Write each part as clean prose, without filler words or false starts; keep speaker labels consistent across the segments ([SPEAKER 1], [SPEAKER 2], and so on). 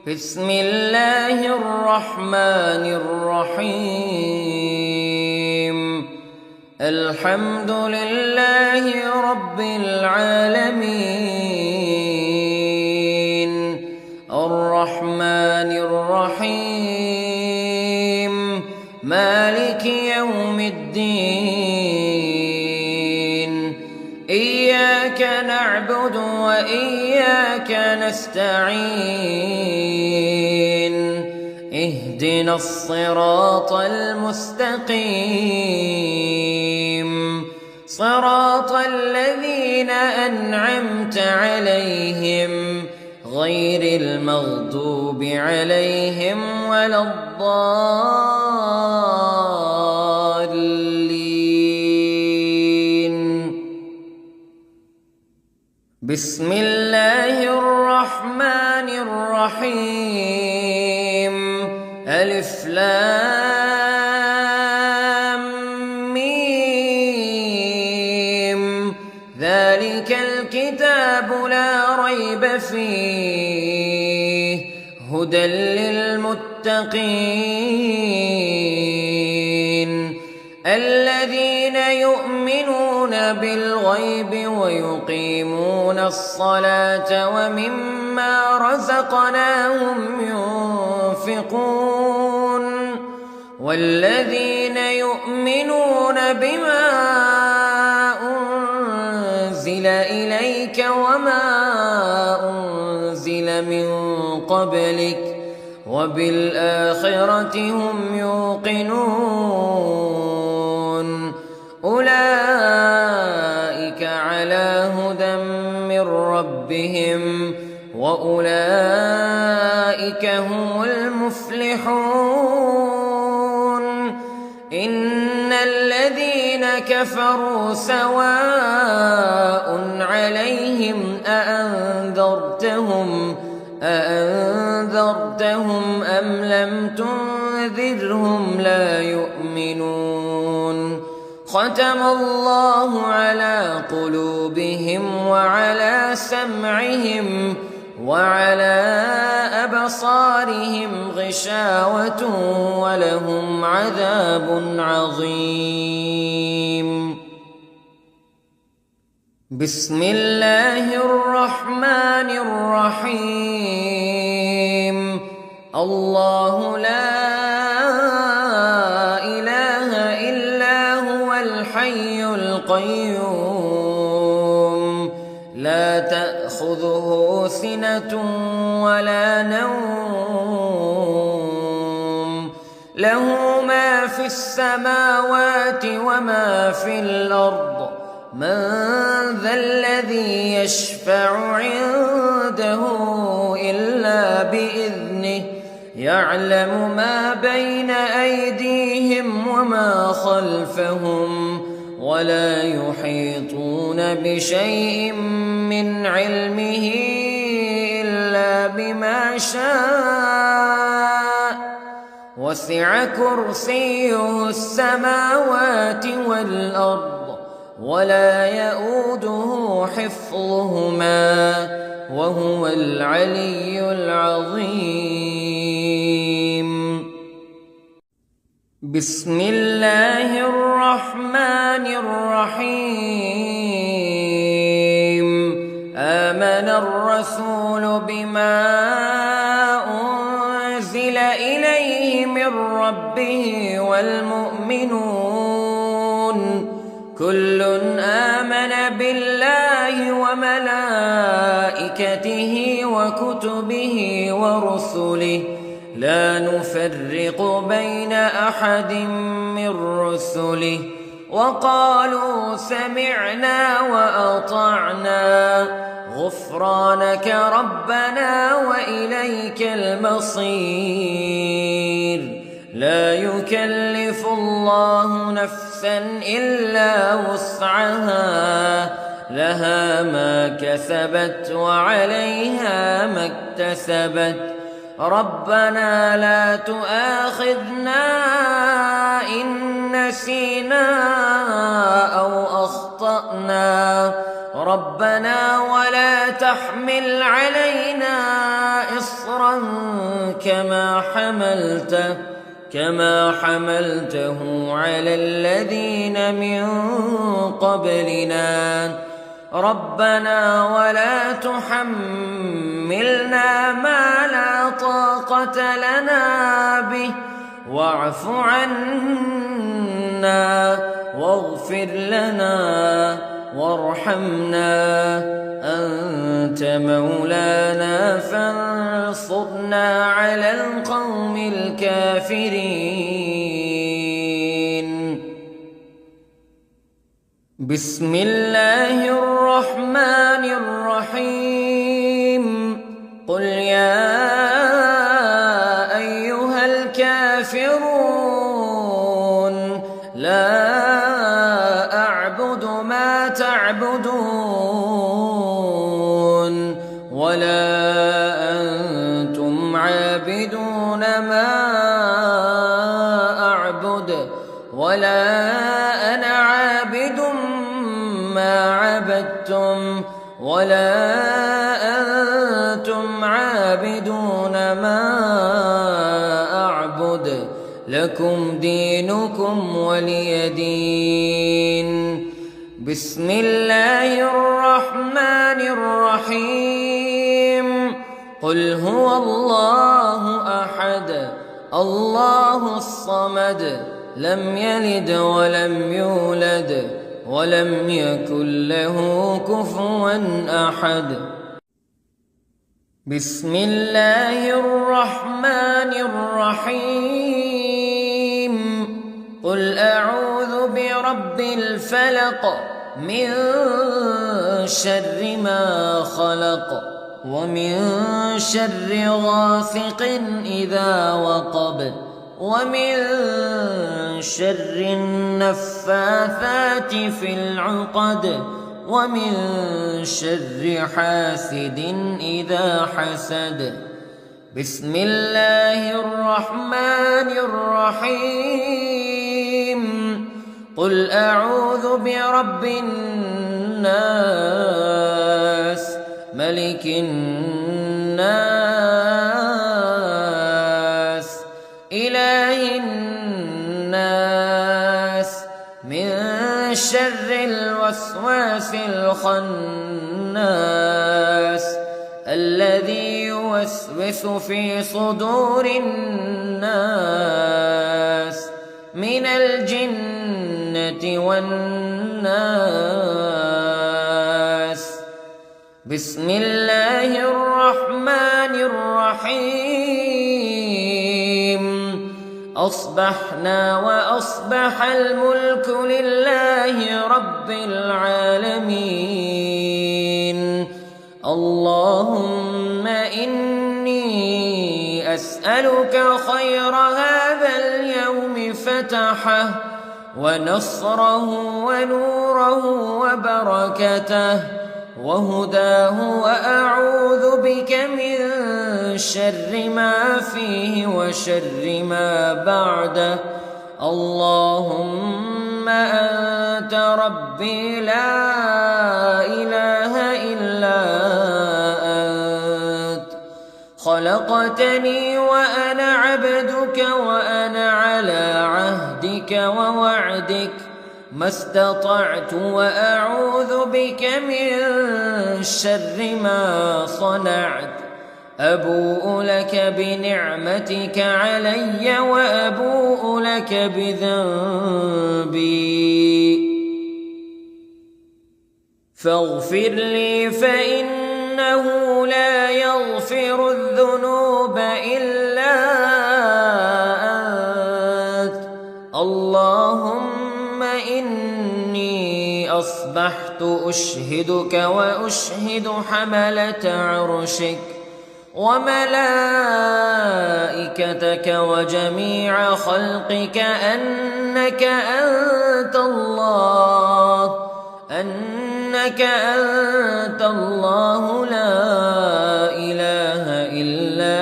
[SPEAKER 1] بسم الله الرحمن الرحيم. الحمد لله رب العالمين، الرحمن الرحيم، مالك يوم الدين. إياك نعبد وإياك نستعين، اهدنا الصراط المستقيم، صراط الذين أنعمت عليهم غير المغضوب عليهم ولا الضالين. بسم الله الرحمن الرحيم. ألف لام ميم. ذلك الكتاب لا ريب فيه، هدى للمتقين الذين يؤمنون بالغيب ويقيمون الصلاة ومما رزقناهم ينفقون، والذين يؤمنون بما أنزل إليك وما أنزل من قبلك وبالآخرة هم يوقنون. أولئك على هدى من ربهم وأولئك هم المفلحون. إن الذين كفروا سواء عليهم أأنذرتهم أم لم تنذرهم لا يؤمنون. ختم الله على قلوبهم وعلى سمعهم وعلى أبصارهم غشاوة ولهم عذاب عظيم. بسم الله الرحمن الرحيم. الله لا إله إلا هو الحي القيوم، لا تأخذه سنة ولا نوم، له ما في السماوات وما في الأرض. من ذا الذي يشفع عنده إلا بإذنه، يعلم ما بين أيديهم وما خلفهم، ولا يحيطون بشيء من علمه إلا بما شاء. وسع كرسيه السماوات والأرض ولا يؤوده حفظهما وهو العلي العظيم. بسم الله الرحمن الرحيم. آمن الرسول بما أنزل إليه من ربه والمؤمنون كل آمن بالله وملائكته وكتبه ورسله، لا نفرق بين أحد من رسله، وقالوا سمعنا وأطعنا غفرانك ربنا وإليك المصير. لا يكلف الله نفسا إلا وسعها، لها ما كسبت وعليها ما اكتسبت. ربنا لا تؤاخذنا إن نسينا أو أخطأنا، ربنا ولا تحمل علينا إصرا كما حملته على الذين من قبلنا ربنا ولا تحملنا ما لا طاقة لنا به واعف عنا واغفر لنا وارحمنا أنت مولانا فانصرنا على القوم الكافرين. بسم الله الرحمن الرحيم. قل يا أيها الكافرون لا أعبد ما تعبدون ولا أنتم عابدون ما أعبد ولا أنا عابد ما عبدتم ولا أنتم عابدون ما أعبد لكم دينكم ولي دين. بسم الله الرحمن الرحيم. قل هو الله أحد الله الصمد لم يلد ولم يولد ولم يكن له كفوا أحد. بسم الله الرحمن الرحيم. قل أعوذ برب الفلق من شر ما خلق ومن شر غاسق إذا وقب ومن شر النفاثات في العقد ومن شر حاسد إذا حسد. بسم الله الرحمن الرحيم. قل أعوذ برب الناس ملك الناس إله الناس من شر الوسواس الخناس الذي يوسوس في صدور الناس من الجنة والناس. بسم الله الرحمن الرحيم. أصبحنا وأصبح الملك لله رب العالمين. اللهم إني أسألك خير هذا اليوم فتحه ونصره ونوره وبركته وهداه وأعوذ بك من شر ما فيه وشر ما بعده. اللهم أنت ربي لا إله إلا أنت خلقتني وأنا عبدك وأنا على عهدك ووعدك ما استطعت وأعوذ بك من شر ما صنعت. أبوء لك بنعمتك علي وأبوء لك بذنبي فاغفر لي فإنه لا يغفر الذنوب إلا أنت. اللهم إني أصبحت أشهدك وأشهد حملة عرشك وملائكتك وجميع خلقك أنك أنت الله لا إله إلا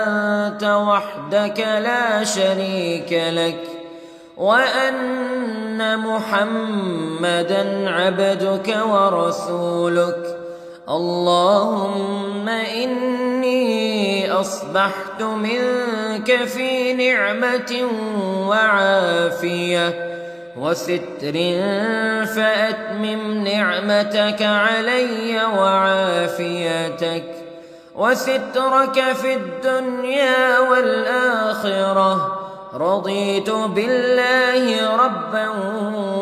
[SPEAKER 1] أنت وحدك لا شريك لك وأن محمدًا عبدك ورسولك. اللهم إني أصبحت منك في نعمة وعافية وستر، فأتمم نعمتك علي وعافيتك وسترك في الدنيا والآخرة. رضيت بالله ربا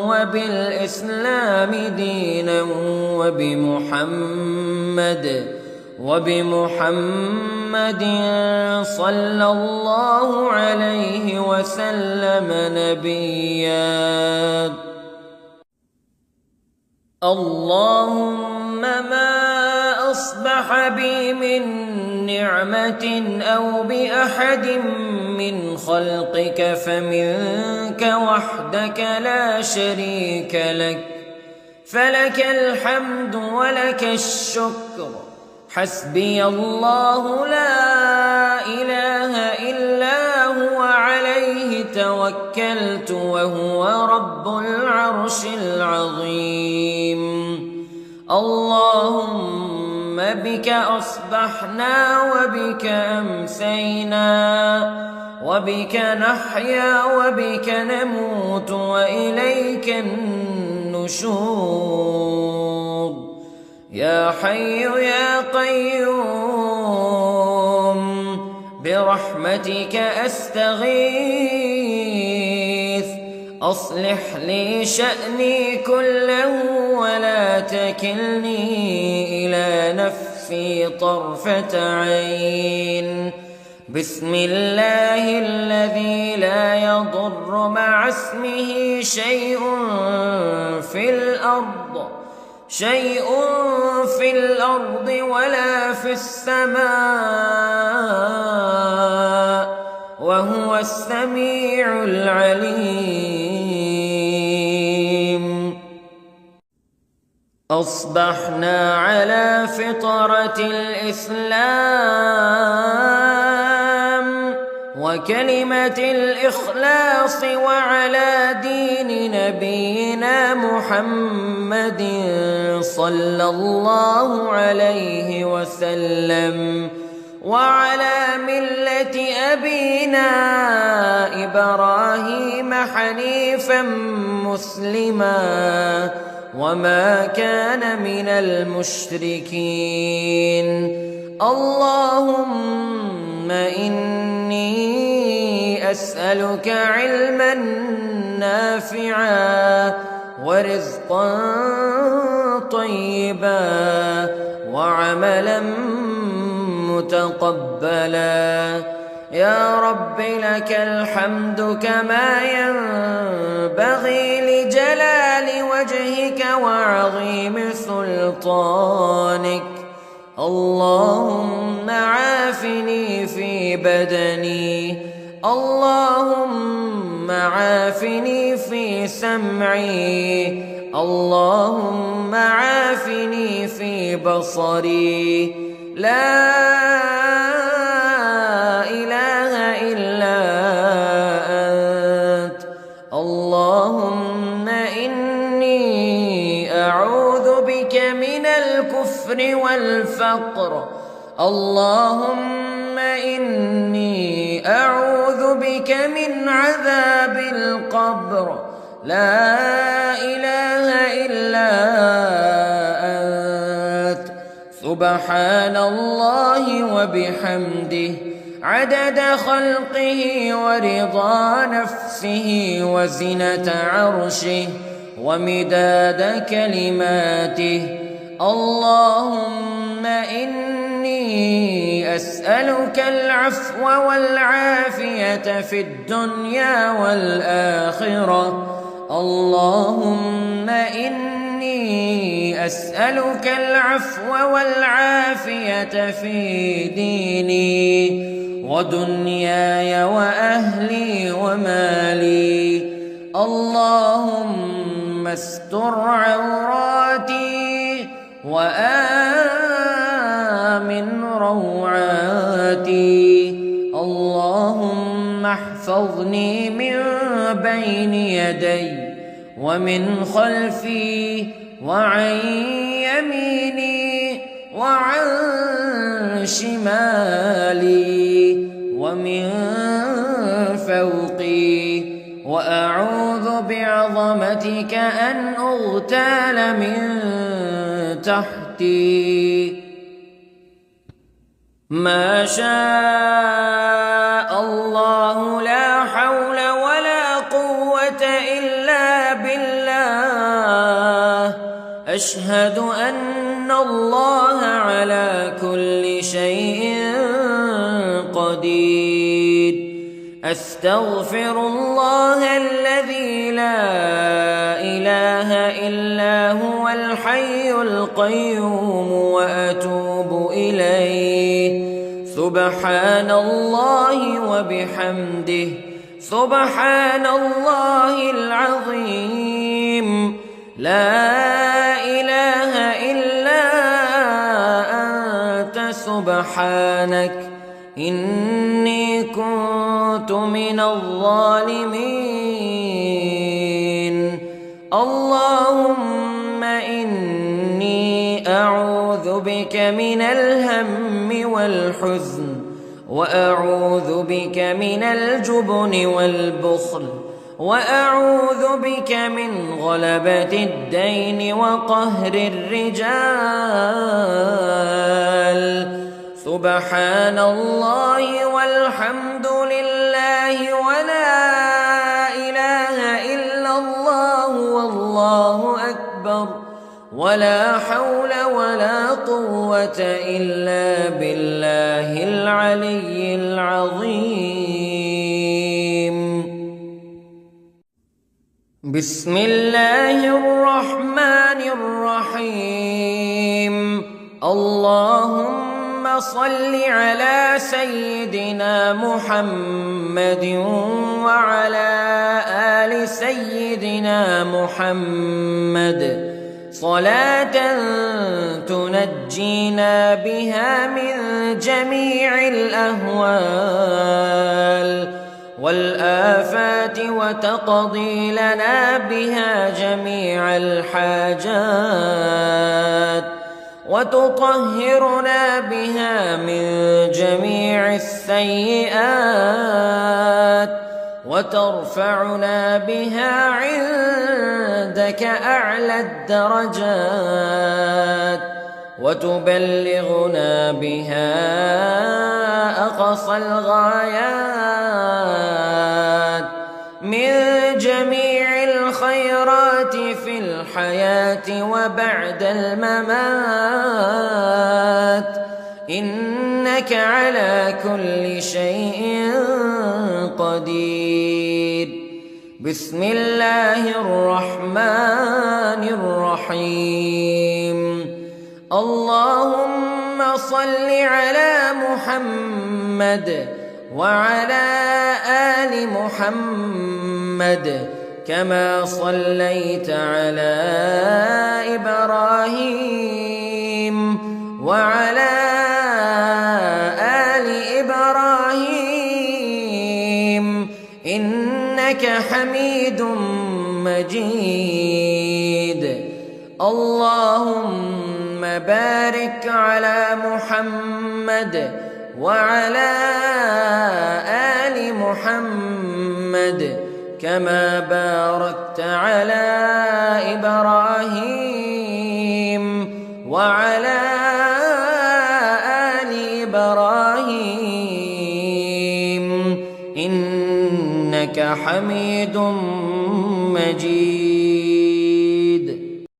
[SPEAKER 1] وبالإسلام دينا وبمحمد صلى الله عليه وسلم نبيا. اللهم ما أصبح بي من نعمة أو بأحد من خلقك فمنك وحدك لا شريك لك، فلك الحمد ولك الشكر. حسبي الله لا إله إلا هو عليه توكلت وهو رب العرش العظيم. اللهم بك أصبحنا وبك أمسينا وبك نحيا وبك نموت وإليك النشور. يا حي يا قيوم برحمتك أستغيث، أصلح لي شأني كله ولا تكلني إلى نفسي طرفة عين. بسم الله الذي لا يضر مع اسمه شيء في الأرض ولا في السماء، وهو السميع العليم. أصبحنا على فطرة الإسلام وكلمة الإخلاص وعلى دين نبينا محمد صلى الله عليه وسلم وعلى ملة أبينا إبراهيم حنيفا مسلما وما كان من المشركين. اللهم إني أسألك علما نافعا ورزقا طيبا وعملا متقبلا. يا رب لك الحمد كما ينبغي لجلال وجهك وعظيم سلطانك. اللهم عافني في بدني، اللهم عافني في سمعي، اللهم عافني في بصري. لا إله إلا أنت. اللهم إني أعوذ بك من الكفر والفقر. اللهم إني أعوذ بك من عذاب القبر. لا إله إلا أنت. سبحان الله وبحمده عدد خلقه ورضا نفسه وزنة عرشه ومداد كلماته. اللهم إني أسألك العفو والعافية في الدنيا والآخرة. اللهم إني أسألك العفو والعافية في ديني ودنياي وأهلي ومالي. اللهم استر عوراتي وآمن روعاتي. اللهم احفظني من بين يدي ومن خلفي وعن يميني وعن شمالي ومن فوقي، وأعوذ بعظمتك أن أغتال من تحتي. ما شاء الله لا حول ولا قوة إلا بالله. أشهد أن الله على كل شيء قدير. أستغفر الله الذي لا إله إلا هو الحي القيوم وأتوب إليه. سبحان الله وبحمده، سبحان الله العظيم. لا إله إلا أنت سبحانك إني كنت من الظالمين. اللهم إني أعوذ بك من الهم والحزن، وأعوذ بك من الجبن والبخل، وأعوذ بك من غلبة الدين وقهر الرجال. سبحان الله والحمد لله ولا إله إلا الله والله أكبر، ولا حول ولا قوة إلا بالله العلي العظيم. بسم الله الرحمن الرحيم. اللهم صل على سيدنا محمد وعلى آل سيدنا محمد صلاة تنجينا بها من جميع الأهوال والآفات، وتقضي لنا بها جميع الحاجات، وتطهرنا بها من جميع السيئات، وترفعنا بها عندك أعلى الدرجات، وتبلغنا بها أقصى الغايات من جميع الخيرات في الحياة وبعد الممات، إنك على كل شيء قدير. بسم الله الرحمن الرحيم. اللهم صل على محمد وعلى آل محمد كما صليت على إبراهيم وعلى آل إبراهيم إنك حميد مجيد. اللهم بارك على محمد وعلى آل محمد كما باركت على إبراهيم وعلى آل إبراهيم إنك حميد مجيد.